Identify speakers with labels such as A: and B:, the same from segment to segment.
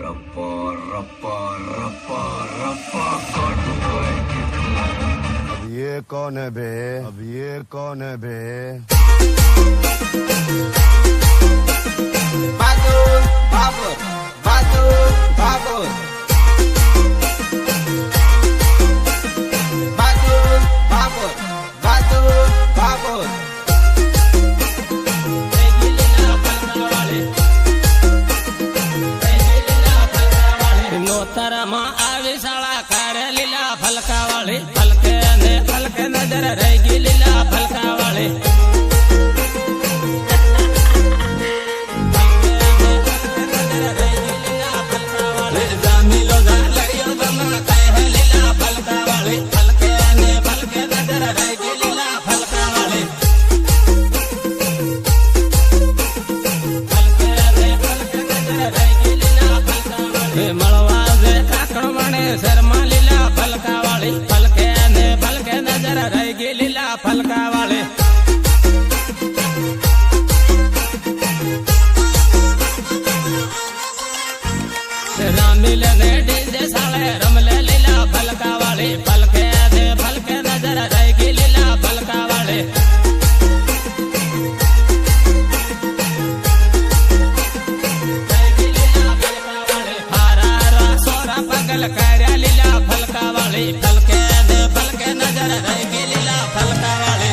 A: रप्पा रप्पा रप्पा रप्पा काटूंगा इनकी भीड़।
B: अब ये कौन है बे? अब ये कौन है बे?
C: बाबूर बाबूर बाबूर बाबूर बाबूर बाबूर बाबूर बाबूर
D: नोतरमा आवी शाळा कार्य लीला फलकावाळी फलके ने फलके नजर रहेगी लीला फलकावाळी शर्मा लीला फलकावाळी फलके ने फलके नजर रहेगी लीला फलकावाळी रामिल ने डीजे साले रमले लीला फलकावाळी फलके ने फलके नजर रहेगी लीला फलकावाळी कार्या लीला फलकावाळी फलके दे फलके नजर रहेगी लीला फलकावाळी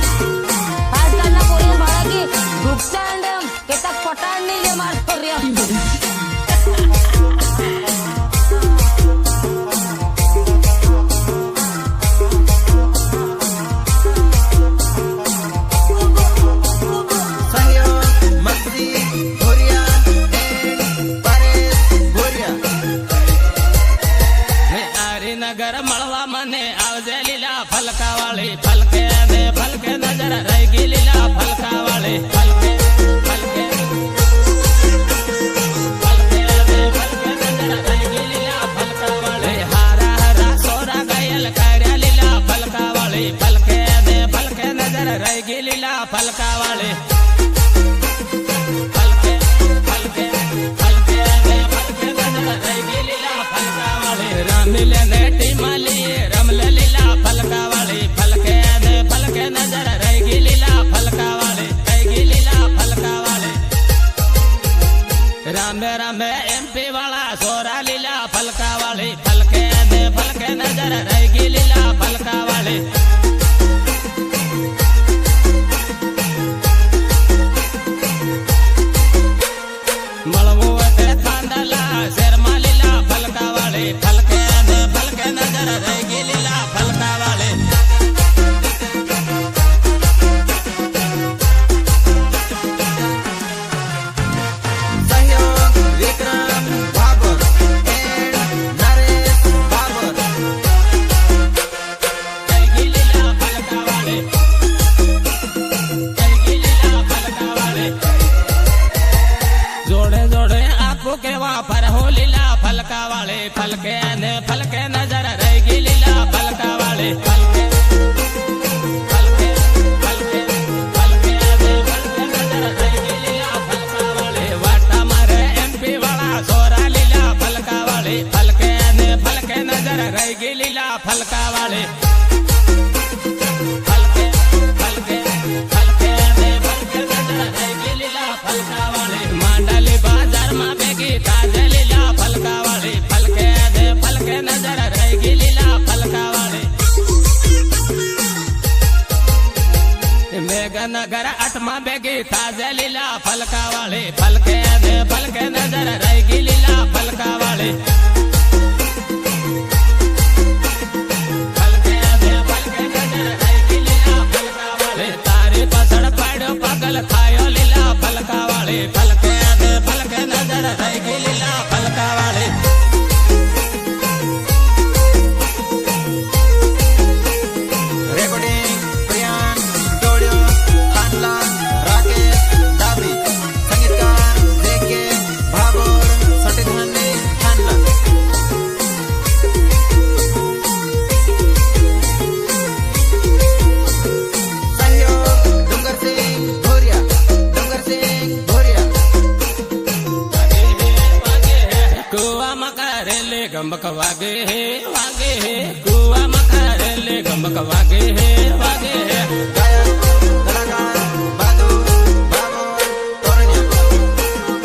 E: आजकालना पोरी बाळा की वृक्षांड केता पटांनी जे मार पर्या नगर मळवा मने आवजे लीला फलकावाळी फलके दे फलके नजर रहेगी लीला फलकावाळी फलके फलके फलके दे फलके नजर रहेगी लीला फलकावाळी हारा हारा सोरा गयल कार्या लीला फलकावाळी फलके दे फलके नजर रहेगी लीला फलकावाळी फलके फलके फलके दे फलके नजर रहेगी लीला फलकावाळी रामिल ने टीमाली रमल लीला फलकावाळी फलके दे फलके नजर रहेगी लीला फलकावाळी रहेगी लीला फलकावाळी रामे रामे एमपी वाला सोरा लीला फलकावाळी फलके दे फलके नजर रहेगी लीला फलकावाळी मळवू ते खांदला शर्मा लीला फलकावाळी फलके दे फलके नजर रहेगी लीला फलकावाळी
C: सहयोग विक्रम बाबूर एंड नरेश बाबूर
D: रहेगी लीला फलकावाळी रहेगी लीला फलकावाळी जोड़े जोड़े आपको के वापर हो लीला फलकावाळी फलके ने फलके नजर रहेगी लीला फलकावाळी फलके फलके फलके फलके ने फलके नजर रहेगी लीला फलकावाळी वाटा मारे एमपी वाला सोरा लीला फलकावाळी फलके ने फलके नजर रहेगी लीला फलकावाळी फलके फलके फलके ने फलके नजर रहेगी लीला फलकावाळी मांडली बाजार में बेगी ताजे लीला फलकावाळी फलके दे फलके नजर रहेगी लीला फलकावाळी मेघनगर अटमा बेगी ताजे लीला फलकावाळी फलके दे फलके नजर रहेगी लीला फलकावाळी फलके दे फलके नजर रहेगी लीला फलकावाळी तारी पसड़ पाड़ो पगल खायो लीला फलकावाळी फलके दे फलके नजर रहेगी लीला फलकावाळी
C: रेकॉर्डिंग प्रियान डोडियो खानला राकेश दाबी संगीतकार जेके भागोर सटीधानी खानला
D: गमक वागे है वागे है कुआ मकारेले गमक वागे है वागे है
C: गायक कलाकार बहादुर बाबर तोरण्या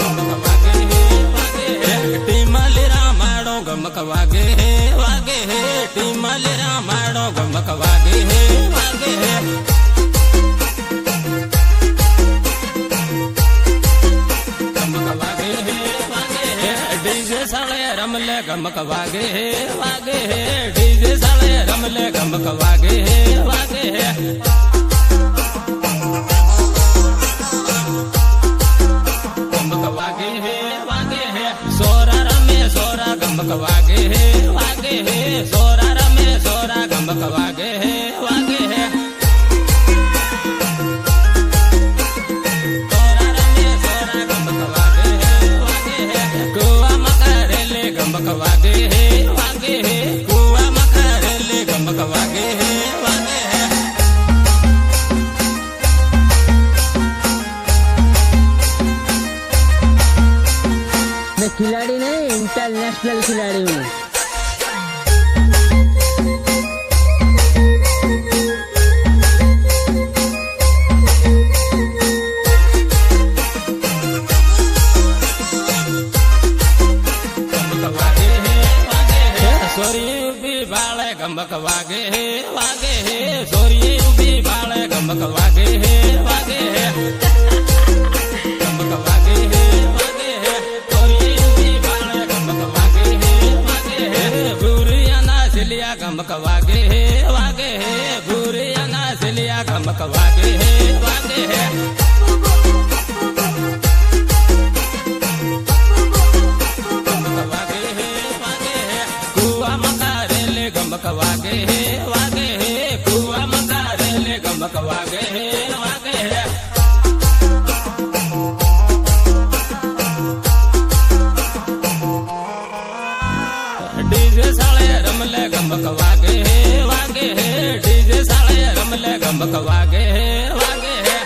D: गमक वागे है वागे है टीमलेरा माडो गमक वागे है वागे है टीमलेरा माडो गमक वागे है वागे है गमक वागे है वागे है डीजे साले रमले गमक वागे है वागे है डीजे साले रमले गमक वागे है वागे है गमक वागे है वागे है सोरा रमे सोरा गमक वागे है वागे है सोरा रमे सोरा गमक वागे है वागे है सोरा रमे सोरा गमक वागे है वागे है कुआ मकारेले गमक वागे है वागे है कुआ मकारेले गमक वागे है वागे है
E: मैं खिलाड़ी नहीं इंटरनेशनल खिलाड़ी हूँ
D: गमक वागे है वागे है सोरी उबी बाळे गमक वागे है वागे है सोरी उबी बाळे गमक वागे है वागे है गमक वागे है वागे है सोरी उबी बाळे गमक वागे है वागे है बुरिया ना सिलिया गमक वागे है वागे है बुरिया ना सिलिया गमक वागे है वागे है गमक वागे है वागे है कुआ मकारेले गमक वागे है वागे है कुआ मकारेले गमक वागे है वागे है डीजे साले रमले गमक वागे है वागे है डीजे साले रमले गमक वागे है वागे है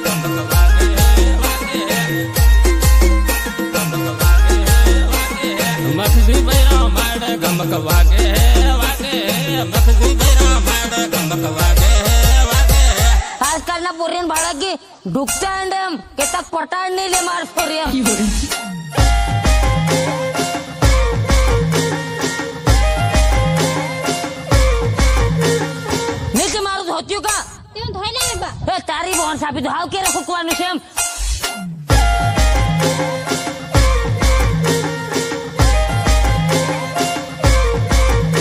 D: गमक वागे है वागे है गमक वागे है वागे है मखदी बैरा माड गमक वागे है वागे है मखदी बैरा माड गमक वागे है वागे है
F: आजकाल ना पोरीन बाळगी डुकता अंडम केतात पटाड नेले मार पोरिया नीचे मारू होती का
G: तेव्हा धोयला रे बा
F: ए तारी बोन साबित हाव के रखो कोण सेम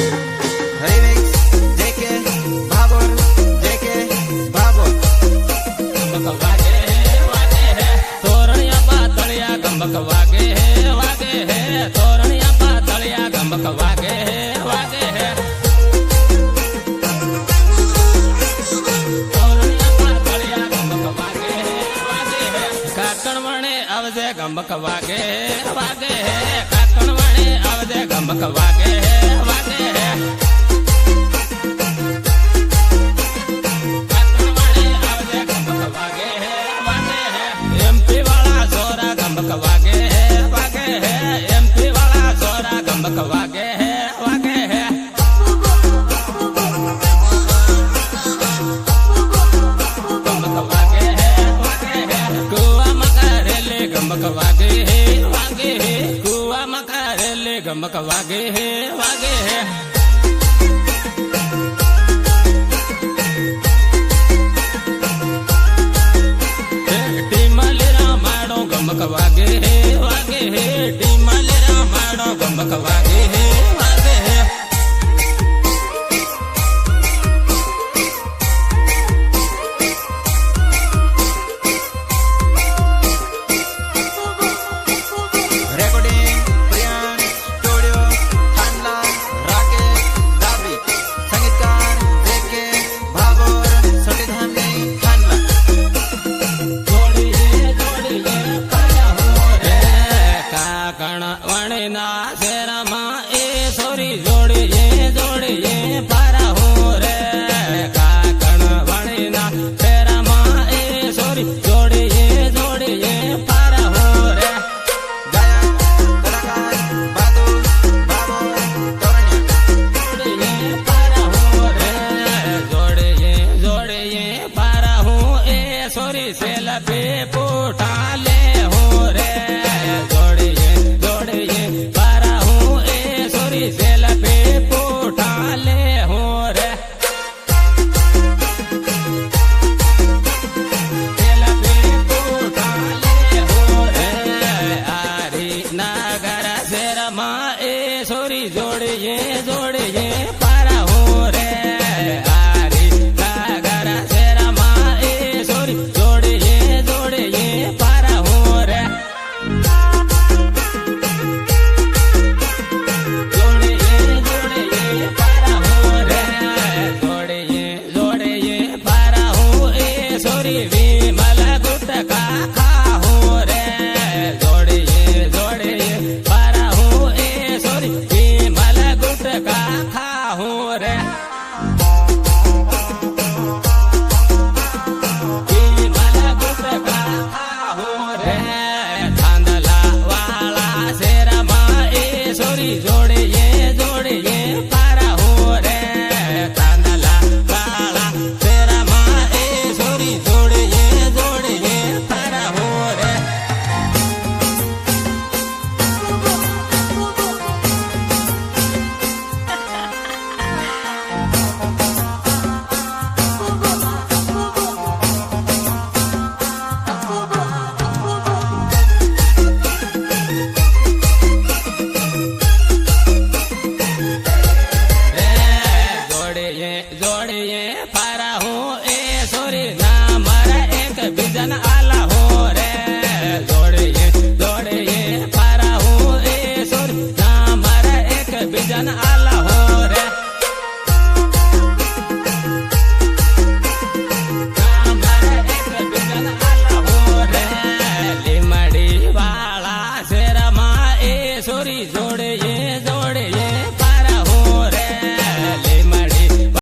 C: रिमिक्स जेके बाबर जेके बाबर
D: गमक वागे है वागे है तोरणिया पातळिया गमक वागे है वागे है तोरणिया पातळिया गमक वागे है वागे है तोरणिया पातळिया गमक वागे है वागे है काकणवणे आवजे गमक वागे है वागे है काकणवणे आवजे गमक वागे है वागे है काकणवणे आवजे गमक वागे है वागे है एमपी वाला सोरा गमक वागे है वागे है एमपी वाला सोरा गमक वागे है वागे है गमक वागे है वागे है कुआ मकारेले गमक वागे है वागे है कुआ मकारेले गमक वागे है वागे है टीमलेरा माडो गमक वागे है वागे है टीमलेरा माडो गमक वागे है वागे है
C: रेकॉर्डिंग प्रियांश स्टुडिओ खानला
D: सेल्फी पोठा ले हो रे जोड़िए जोड़िए पारा हूँ ए सोरी सेल्फी पोठा ले हो रे सेल्फी पोठा ले हो रे आरी नागर शेर माँ ए सोरी जोड़िए जोड़िए पारा हो रे आरी नागर शेर माँ ए सोरी जोड़िए जोड़िए पारा हो रे जोड़िए जोड़िए पारा हो रे जोड़िए जोड़िए पारा हो ए सोरी विमल गुटका खा हो रे जोड़िए जोड़िए पारा हो ए सोरी विमल गुटका खा हो रे विमल गुटका खा हो रे धांधला वाला शेर माँ ए सोरी जोड़िए जोड़िए पारा हो रे धांधला वाला शेर माँ ए सोरी जोड़िए जोड़िए पारा हो रे जोड़िए जोड़िए पारा